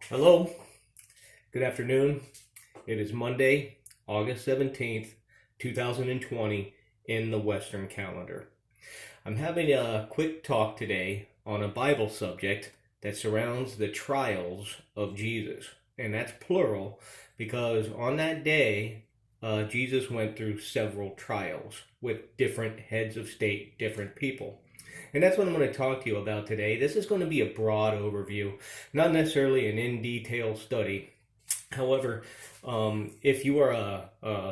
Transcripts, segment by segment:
Hello, good afternoon. It is Monday, August 17th, 2020 in the Western calendar. I'm having a quick talk today on a Bible subject that surrounds the trials of Jesus. And that's plural because on that day, Jesus went through several trials with different heads of state, different people. And that's what I'm going to talk to you about today. This is going to be a broad overview, not necessarily an in detail study. However, if you are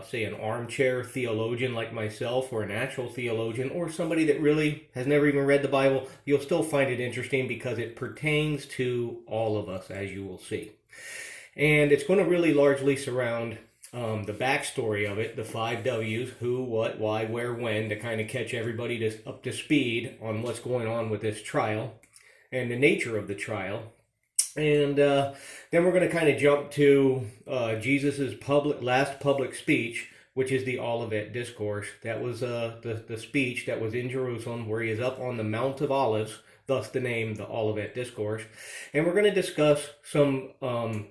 say, an armchair theologian like myself, or an actual theologian, or somebody that really has never even read the Bible, you'll still find it interesting because it pertains to all of us, as you will see. And it's going to really largely surround the backstory of it, the 5 W's: who, what, why, where, when, to kind of catch everybody up to speed on what's going on with this trial and the nature of the trial. And then we're going to kind of jump to Jesus's last public speech, which is the Olivet Discourse. That was the speech that was in Jerusalem, where he is up on the Mount of Olives, thus the name, the Olivet Discourse. And we're going to discuss some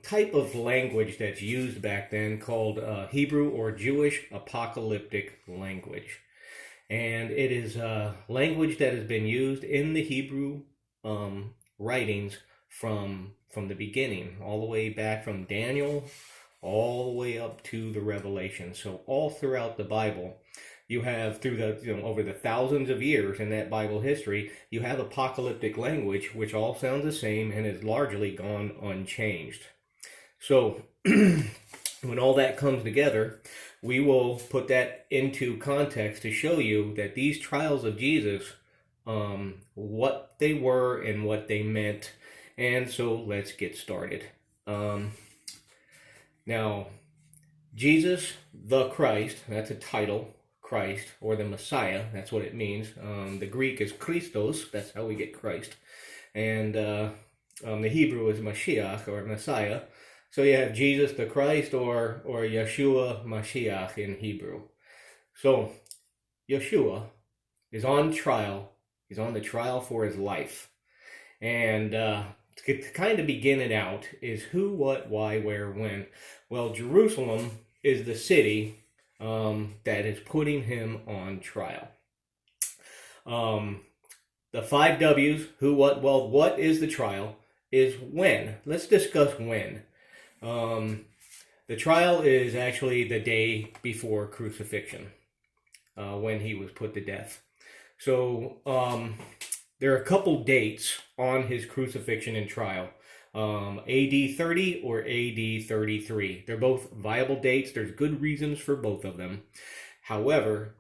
type of language that's used back then called Hebrew or Jewish apocalyptic language. And it is language that has been used in the Hebrew writings from the beginning, all the way back from Daniel all the way up to the Revelation. So all throughout the Bible, you have, through the over the thousands of years in that Bible history, you have apocalyptic language which all sounds the same and has largely gone unchanged. So when all that comes together, we will put that into context to show you that these trials of Jesus, what they were and what they meant. And so let's get started. Now, Jesus the Christ, that's a title, Christ, or the Messiah, that's what it means. The Greek is Christos, that's how we get Christ. And the Hebrew is Mashiach, or Messiah. So you have Jesus the Christ, or Yeshua Mashiach in Hebrew. So Yeshua is on trial. He's on the trial for his life. And to kind of begin it out is who, what, why, where, when. Well, Jerusalem is the city that is putting him on trial. The 5 W's, who, what, well, what is the trial, is when. Let's discuss when. The trial is actually the day before crucifixion, when he was put to death. So there are a couple dates on his crucifixion and trial. AD 30 or AD 33. They're both viable dates. There's good reasons for both of them. However,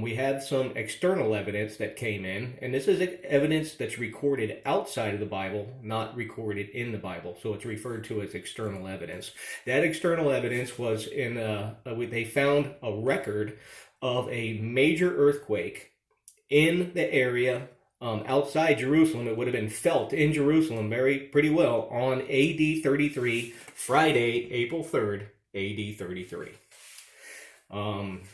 we have some external evidence that came in, and this is evidence that's recorded outside of the Bible, not recorded in the Bible. So it's referred to as external evidence. That external evidence was they found a record of a major earthquake in the area outside Jerusalem. It would have been felt in Jerusalem pretty well on AD 33, Friday, April 3rd, AD 33.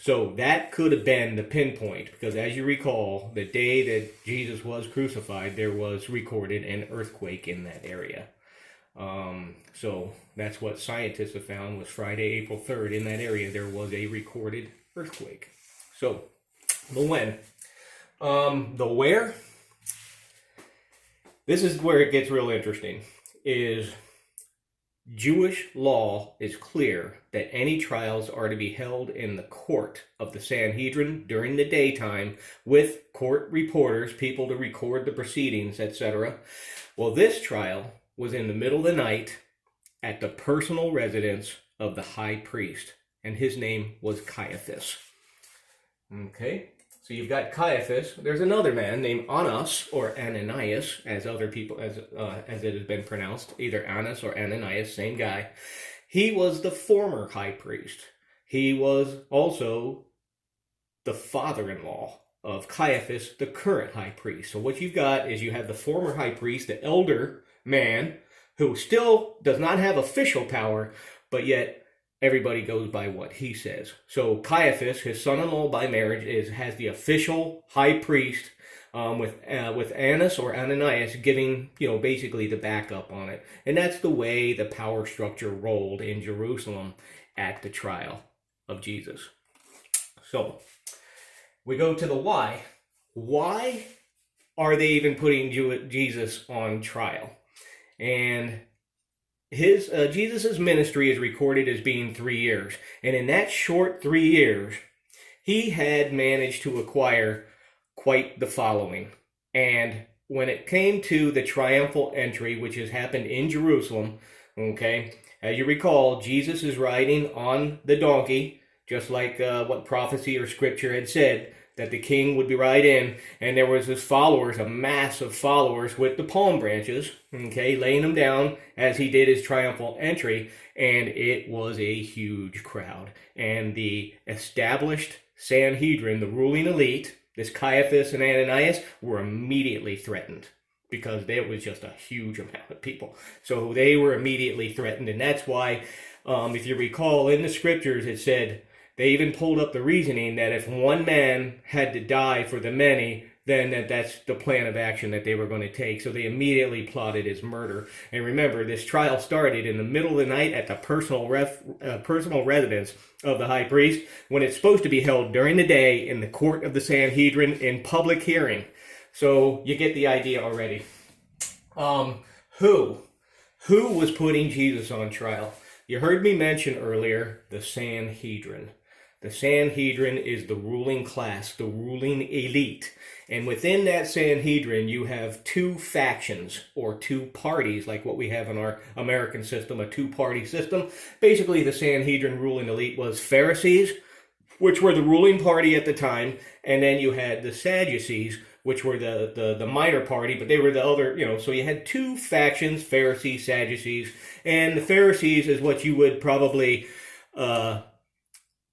So that could have been the pinpoint, because as you recall, the day that Jesus was crucified, there was recorded an earthquake in that area. So that's what scientists have found, was Friday, April 3rd, in that area there was a recorded earthquake. So the when. The where, this is where it gets real interesting, is Jewish law is clear that any trials are to be held in the court of the Sanhedrin during the daytime, with court reporters, people to record the proceedings, etc. Well, this trial was in the middle of the night at the personal residence of the high priest, and his name was Caiaphas. Okay. So you've got Caiaphas. There's another man named Annas, or Ananias, as other people, as it has been pronounced, either Annas or Ananias, same guy. He was the former high priest. He was also the father-in-law of Caiaphas, the current high priest. So what you've got is you have the former high priest, the elder man, who still does not have official power, but yet everybody goes by what he says. So Caiaphas, his son-in-law by marriage, has the official high priest with Annas or Ananias giving, basically the backup on it. And that's the way the power structure rolled in Jerusalem at the trial of Jesus. So we go to the why. Why are they even putting Jesus on trial? And Jesus's ministry is recorded as being 3 years. And in that short 3 years, he had managed to acquire quite the following. And when it came to the triumphal entry, which has happened in Jerusalem, okay, as you recall, Jesus is riding on the donkey, just like what prophecy or scripture had said, that the king would be right in, and there was his followers, a mass of followers with the palm branches, okay, laying them down as he did his triumphal entry, and it was a huge crowd. And the established Sanhedrin, the ruling elite, this Caiaphas and Ananias, were immediately threatened because there was just a huge amount of people. So they were immediately threatened, and that's why, if you recall, in the scriptures it said, they even pulled up the reasoning that if one man had to die for the many, then that's the plan of action that they were going to take. So they immediately plotted his murder. And remember, this trial started in the middle of the night at the personal residence of the high priest, when it's supposed to be held during the day in the court of the Sanhedrin in public hearing. So you get the idea already. Who was putting Jesus on trial? You heard me mention earlier the Sanhedrin. The Sanhedrin is the ruling class, the ruling elite. And within that Sanhedrin, you have two factions or two parties, like what we have in our American system, a two-party system. Basically, the Sanhedrin ruling elite was Pharisees, which were the ruling party at the time, and then you had the Sadducees, which were the minor party, but they were the other, so you had two factions, Pharisees, Sadducees, and the Pharisees is what you would probably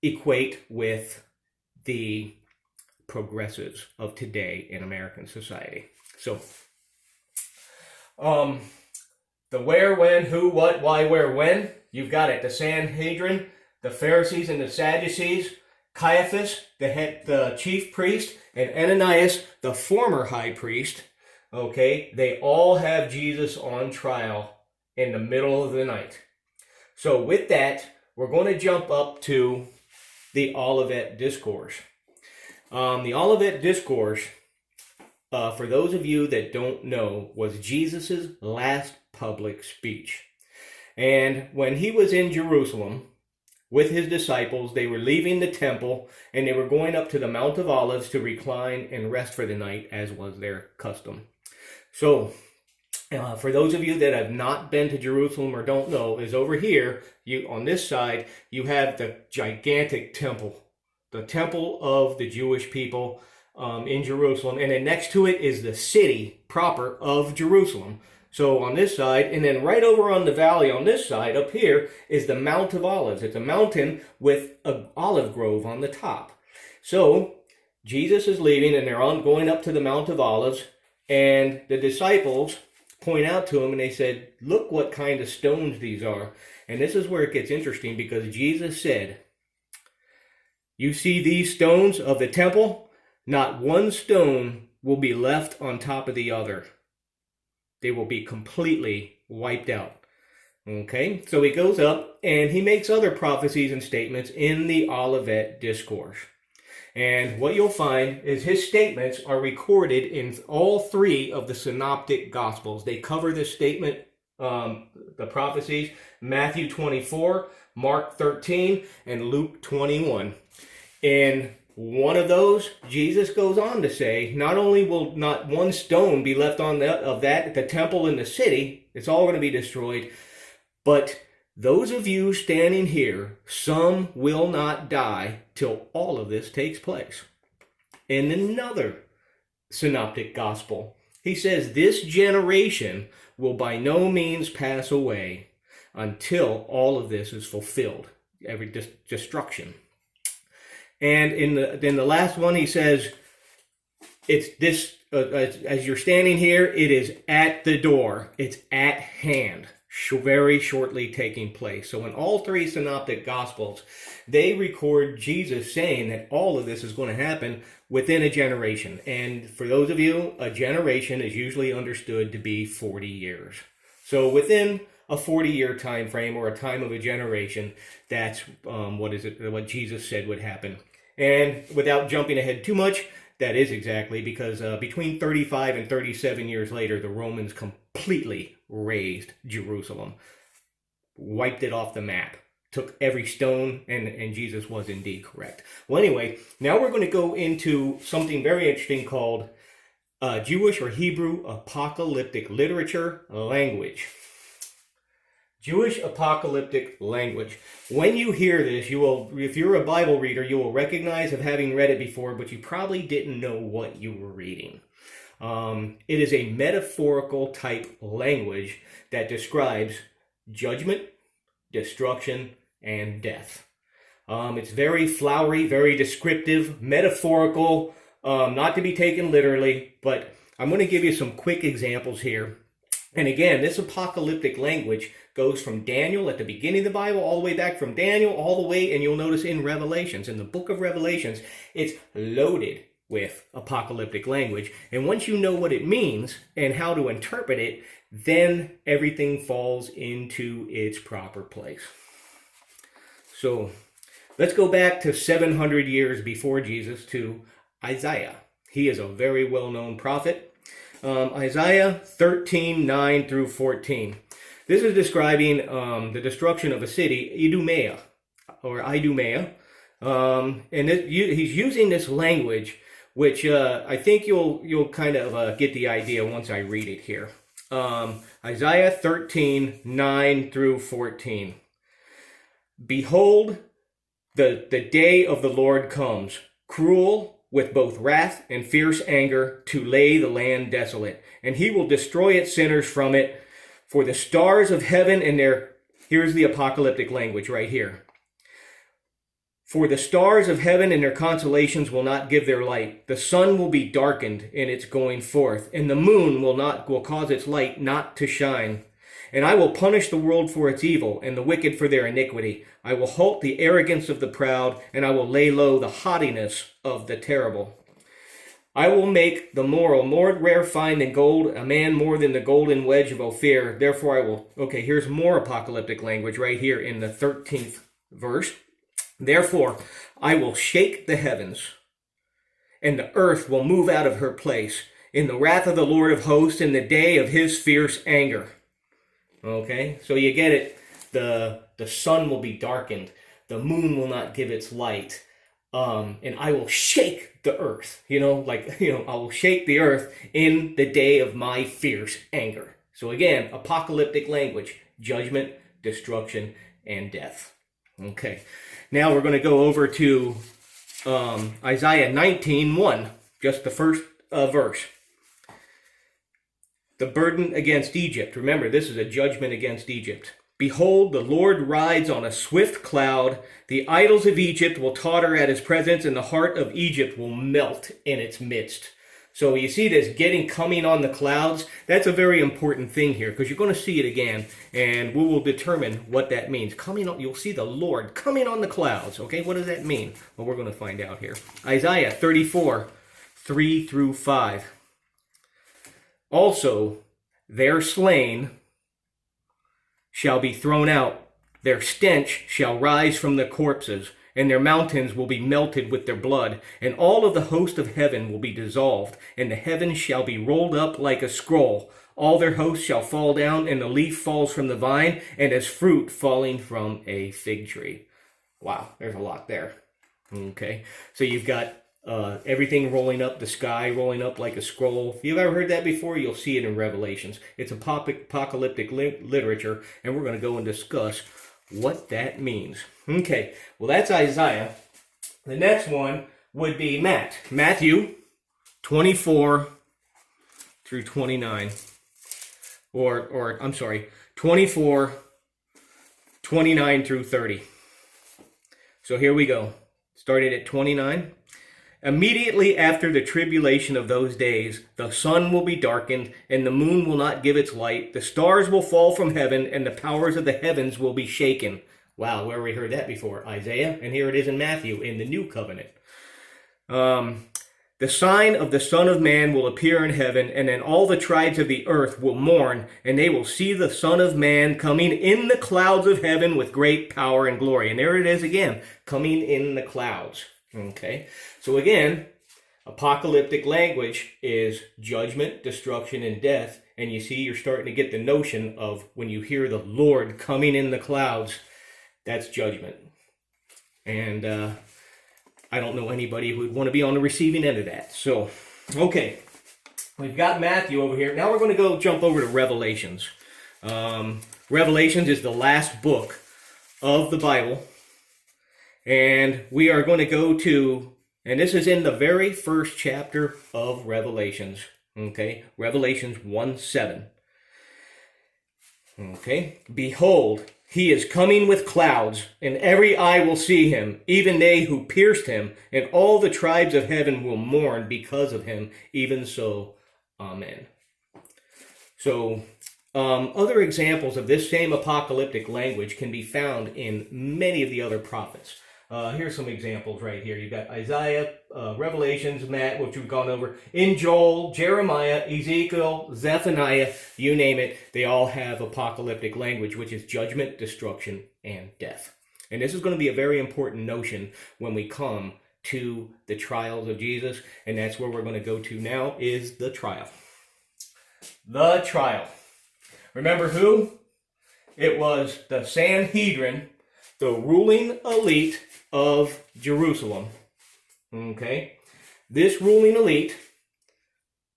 equate with the progressives of today in American society. So, the where, when, who, what, why, where, when, you've got it. The Sanhedrin, the Pharisees and the Sadducees, Caiaphas, the chief priest, and Ananias, the former high priest, okay, they all have Jesus on trial in the middle of the night. So with that, we're going to jump up to the Olivet Discourse. The Olivet Discourse, for those of you that don't know, was Jesus' last public speech. And when he was in Jerusalem with his disciples, they were leaving the temple and they were going up to the Mount of Olives to recline and rest for the night, as was their custom. So, for those of you that have not been to Jerusalem or don't know, is over here, on this side, you have the gigantic temple, the temple of the Jewish people in Jerusalem. And then next to it is the city proper of Jerusalem. So on this side, and then right over on the valley on this side, up here, is the Mount of Olives. It's a mountain with an olive grove on the top. So Jesus is leaving and they're going up to the Mount of Olives, and the disciples point out to him and they said, look what kind of stones these are. And this is where it gets interesting, because Jesus said, you see these stones of the temple? Not one stone will be left on top of the other. They will be completely wiped out. Okay, so he goes up and he makes other prophecies and statements in the Olivet Discourse. And what you'll find is his statements are recorded in all three of the synoptic gospels. They cover this statement, the prophecies, Matthew 24, Mark 13, and Luke 21. In one of those, Jesus goes on to say, not only will not one stone be left on the temple in the city, it's all going to be destroyed, but those of you standing here, some will not die till all of this takes place. In another synoptic gospel, he says, this generation will by no means pass away until all of this is fulfilled, every destruction. And in the last one, he says, it's this, as you're standing here, it is at the door. It's at hand, very shortly taking place. So in all three synoptic gospels, they record Jesus saying that all of this is going to happen within a generation. And for those of you, a generation is usually understood to be 40 years. So within a 40-year time frame, or a time of a generation, that's what Jesus said would happen. And without jumping ahead too much, that is exactly because between 35 and 37 years later, the Romans completely razed Jerusalem, wiped it off the map, took every stone, and Jesus was indeed correct. Well, anyway, now we're going to go into something very interesting called Jewish or Hebrew apocalyptic literature language. Jewish apocalyptic language. When you hear this, you will, if you're a Bible reader, you will recognize of having read it before, but you probably didn't know what you were reading. It is a metaphorical type language that describes judgment, destruction, and death. It's very flowery, very descriptive, metaphorical, not to be taken literally, but I'm going to give you some quick examples here. And again, this apocalyptic language goes from Daniel at the beginning of the Bible, all the way back from Daniel, all the way, and you'll notice in Revelations, in the book of Revelations, it's loaded with apocalyptic language. And once you know what it means and how to interpret it, then everything falls into its proper place. So let's go back to 700 years before Jesus to Isaiah. He is a very well-known prophet. Isaiah 13:9 through 14. This is describing the destruction of a city, Idumea, or Idumea. He's using this language, which I think you'll kind of get the idea once I read it here. Isaiah 13:9 through 14. Behold, the day of the Lord comes, cruel, with both wrath and fierce anger, to lay the land desolate. And he will destroy its sinners from it. For the stars of heaven and here's the apocalyptic language right here. For the stars of heaven and their constellations will not give their light. The sun will be darkened in its going forth, and the moon will cause its light not to shine. And I will punish the world for its evil, and the wicked for their iniquity. I will halt the arrogance of the proud, and I will lay low the haughtiness of the terrible. I will make the moral more rare fine than gold, a man more than the golden wedge of Ophir. Therefore I will... Okay, here's more apocalyptic language right here in the 13th verse. Therefore I will shake the heavens, and the earth will move out of her place in the wrath of the Lord of hosts, in the day of his fierce anger. Okay, so you get it. The sun will be darkened. The moon will not give its light. And I will shake the earth, I will shake the earth in the day of my fierce anger. So again, apocalyptic language, judgment, destruction, and death. Okay, now we're going to go over to Isaiah 19:1, just the first verse. The burden against Egypt. Remember, this is a judgment against Egypt. Behold, the Lord rides on a swift cloud. The idols of Egypt will totter at his presence, and the heart of Egypt will melt in its midst. So you see this coming on the clouds. That's a very important thing here, because you're going to see it again, and we will determine what that means. You'll see the Lord coming on the clouds. Okay, what does that mean? Well, we're going to find out here. Isaiah 34:3 through 5. Also, their slain shall be thrown out, their stench shall rise from the corpses, and their mountains will be melted with their blood, and all of the host of heaven will be dissolved, and the heavens shall be rolled up like a scroll. All their hosts shall fall down, and the leaf falls from the vine, and as fruit falling from a fig tree. Wow, there's a lot there. Okay, so you've got everything rolling up, the sky rolling up like a scroll. If you've ever heard that before, you'll see it in Revelations. It's apocalyptic literature, and we're going to go and discuss what that means. Okay, well, that's Isaiah. The next one would be Matthew 24 through 29. Or I'm sorry, 24, 29 through 30. So here we go. Started at 29. Immediately after the tribulation of those days, the sun will be darkened, and the moon will not give its light. The stars will fall from heaven, and the powers of the heavens will be shaken. Wow, where have we heard that before? Isaiah, and here it is in Matthew, in the New Covenant. The sign of the Son of Man will appear in heaven, and then all the tribes of the earth will mourn, and they will see the Son of Man coming in the clouds of heaven with great power and glory. And there it is again, coming in the clouds. Okay, so again, apocalyptic language is judgment, destruction, and death. And you see, you're starting to get the notion of when you hear the Lord coming in the clouds, that's judgment. And I don't know anybody who would want to be on the receiving end of that. So, okay, we've got Matthew over here. Now we're going to go jump over to Revelations. Revelations is the last book of the Bible. And we are going to go to, and this is in the very first chapter of Revelations. Okay, Revelations 1:7. Okay, behold, he is coming with clouds, and every eye will see him, even they who pierced him, and all the tribes of heaven will mourn because of him. Even so, amen. So, other examples of this same apocalyptic language can be found in many of the other prophets. Here's some examples right here. You've got Isaiah, Revelations, Matt, which we've gone over, in Joel, Jeremiah, Ezekiel, Zephaniah, you name it. They all have apocalyptic language, which is judgment, destruction, and death. And this is going to be a very important notion when we come to the trials of Jesus. And that's where we're going to go to now, is the trial. The trial. Remember who? It was the Sanhedrin, the ruling elite of Jerusalem. Okay? This ruling elite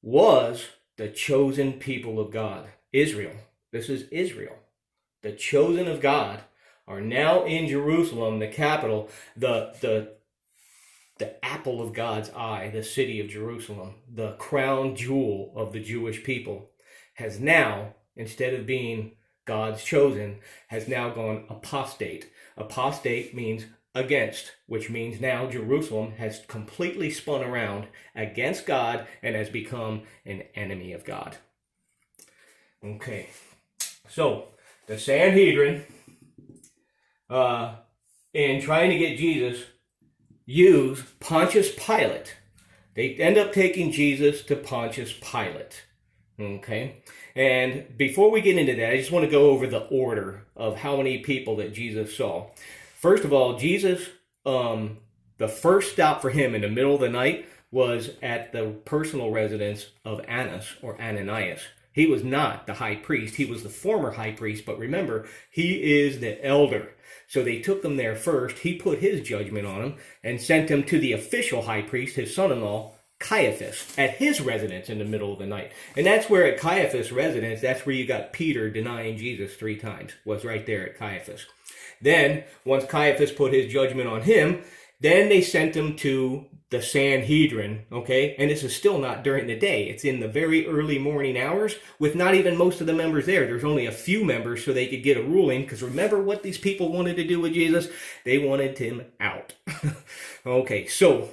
was the chosen people of God. Israel. This is Israel. The chosen of God are now in Jerusalem, the capital, the apple of God's eye, the city of Jerusalem, the crown jewel of the Jewish people, has now, instead of being God's chosen, has now gone apostate. Apostate means against, which means now Jerusalem has completely spun around against God and has become an enemy of God. Okay, so the Sanhedrin, in trying to get Jesus, use Pontius Pilate. They end up taking Jesus to Pontius Pilate. Okay, and before we get into that, I just want to go over the order of how many people that Jesus saw. First of all, Jesus, the first stop for him in the middle of the night was at the personal residence of Annas or Ananias. He was not the high priest. He was the former high priest, but remember, he is the elder. So they took him there first. He put his judgment on him and sent him to the official high priest, his son-in-law, Caiaphas, at his residence in the middle of the night. And that's where at Caiaphas' residence, that's where you got Peter denying Jesus 3 times, was right there at Caiaphas. Then, once Caiaphas put his judgment on him, then they sent him to the Sanhedrin, okay? And this is still not during the day. It's in the very early morning hours with not even most of the members there. There's only a few members so they could get a ruling, because remember what these people wanted to do with Jesus? They wanted him out. Okay, so,